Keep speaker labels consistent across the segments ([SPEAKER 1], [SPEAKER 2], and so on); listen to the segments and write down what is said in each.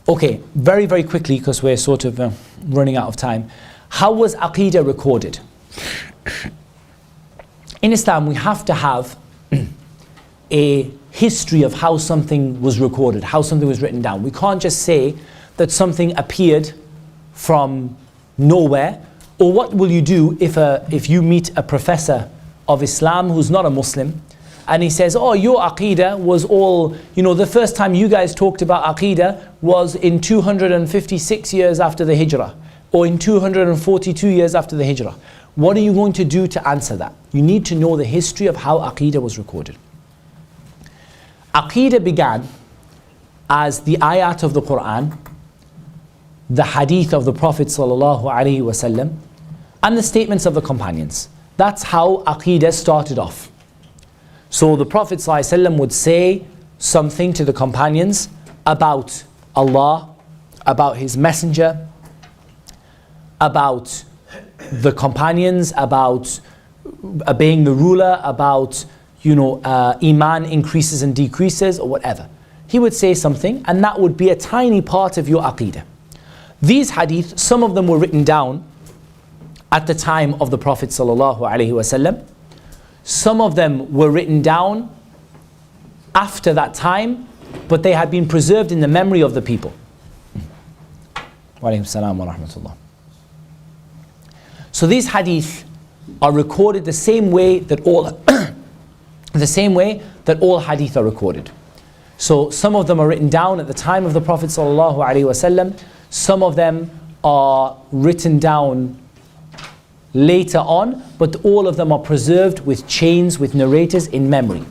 [SPEAKER 1] Okay, very, very quickly, because we're sort of running out of time. How was Aqeedah recorded? In Islam, we have to have a history of how something was recorded, how something was written down. We can't just say that something appeared from nowhere. Or what will you do if you meet a professor of Islam who's not a Muslim, and he says, oh, your Aqeedah was all, the first time you guys talked about Aqeedah was in 256 years after the Hijrah, or in 242 years after the Hijrah. What are you going to do to answer that? You need to know the history of how Aqeedah was recorded. Aqeedah began as the ayat of the Quran, the hadith of the Prophet ﷺ, and the statements of the companions. That's how Aqeedah started off. So the Prophet ﷺ would say something to the companions about Allah, about His Messenger, about the companions, about obeying the ruler, about Iman increases and decreases, or whatever. He would say something, and that would be a tiny part of your Aqeedah. These hadith, some of them were written down at the time of the Prophet ﷺ. Some of them were written down after that time, but they had been preserved in the memory of the people. Wa alaykum salam wa rahmatullah. So these hadith are recorded the same way that all hadith are recorded. So some of them are written down at the time of the Prophet ﷺ. Some of them are written down later on, but all of them are preserved with chains, with narrators in memory.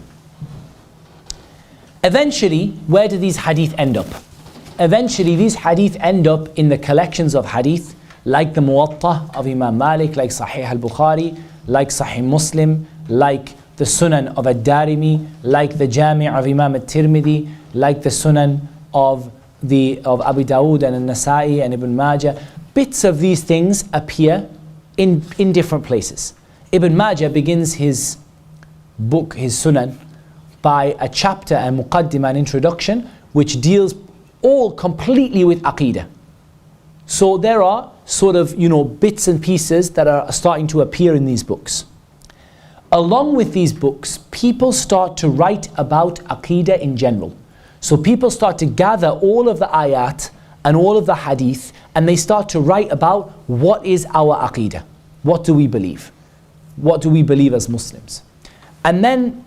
[SPEAKER 1] Eventually, where do these hadith end up? Eventually, these hadith end up in the collections of hadith, like the Muwatta of Imam Malik, like Sahih al-Bukhari, like Sahih Muslim, like the Sunan of Ad-Darimi, like the Jami' of Imam At-Tirmidhi, like the Sunan of Abu Dawood and An-Nasa'i and Ibn Majah. Bits of these things appear in different places. Ibn Majah begins his book, his Sunan, by a chapter, a muqaddimah, an introduction, which deals all completely with Aqeedah. So there are sort of, bits and pieces that are starting to appear in these books. Along with these books, people start to write about Aqeedah in general. So people start to gather all of the ayat and all of the hadith, and they start to write about what is our Aqeedah. What do we believe? What do we believe as Muslims? And then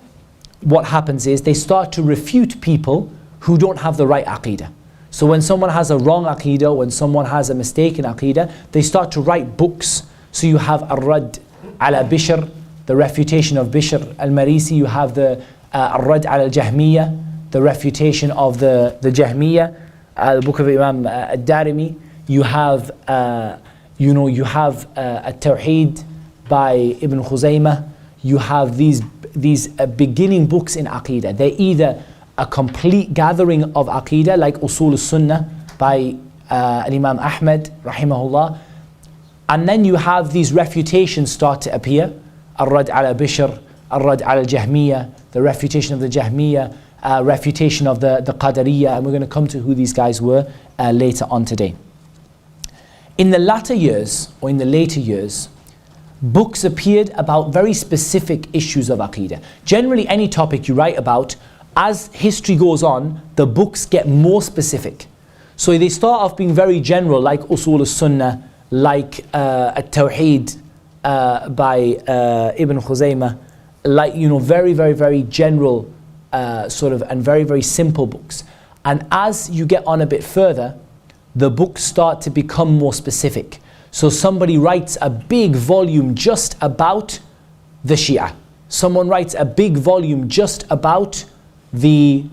[SPEAKER 1] what happens is they start to refute people who don't have the right Aqeedah. So when someone has a wrong Aqeedah, when someone has a mistaken Aqeedah, they start to write books. So you have Ar-Rad ala Bishr, the refutation of Bishr al-Marisi. You have the Ar-Rad ala al-Jahmiyyah, the refutation of the Jahmiyyah, the book of Imam Ad-Darimi. You have At-Tawheed by Ibn Khuzaymah. You have these beginning books in Aqeedah. They're either a complete gathering of Aqeedah, like Usul al-Sunnah by Imam Ahmad, rahimahullah. And then you have these refutations start to appear. Ar-Rad ala Bishr, Ar-Rad ala al-Jahmiyyah, the refutation of the Jahmiyyah, refutation of the Qadariyah, and we're going to come to who these guys were later on today. In the latter years, or in the later years, books appeared about very specific issues of Aqeedah. Generally, any topic you write about, as history goes on, the books get more specific. So they start off being very general, like Usul al-Sunnah, like At-Tawheed by Ibn Khuzaymah, like very, very, very general and very, very simple books. And as you get on a bit further, the books start to become more specific. So somebody writes a big volume just about the Shia. Someone writes a big volume just about the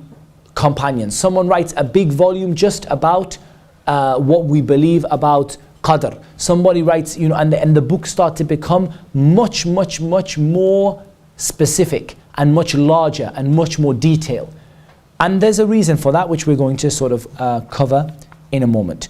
[SPEAKER 1] companions. Someone writes a big volume just about what we believe about Qadr. Somebody writes, and the books start to become much, much, much more specific and much larger and much more detailed. And there's a reason for that, which we're going to sort of cover in a moment.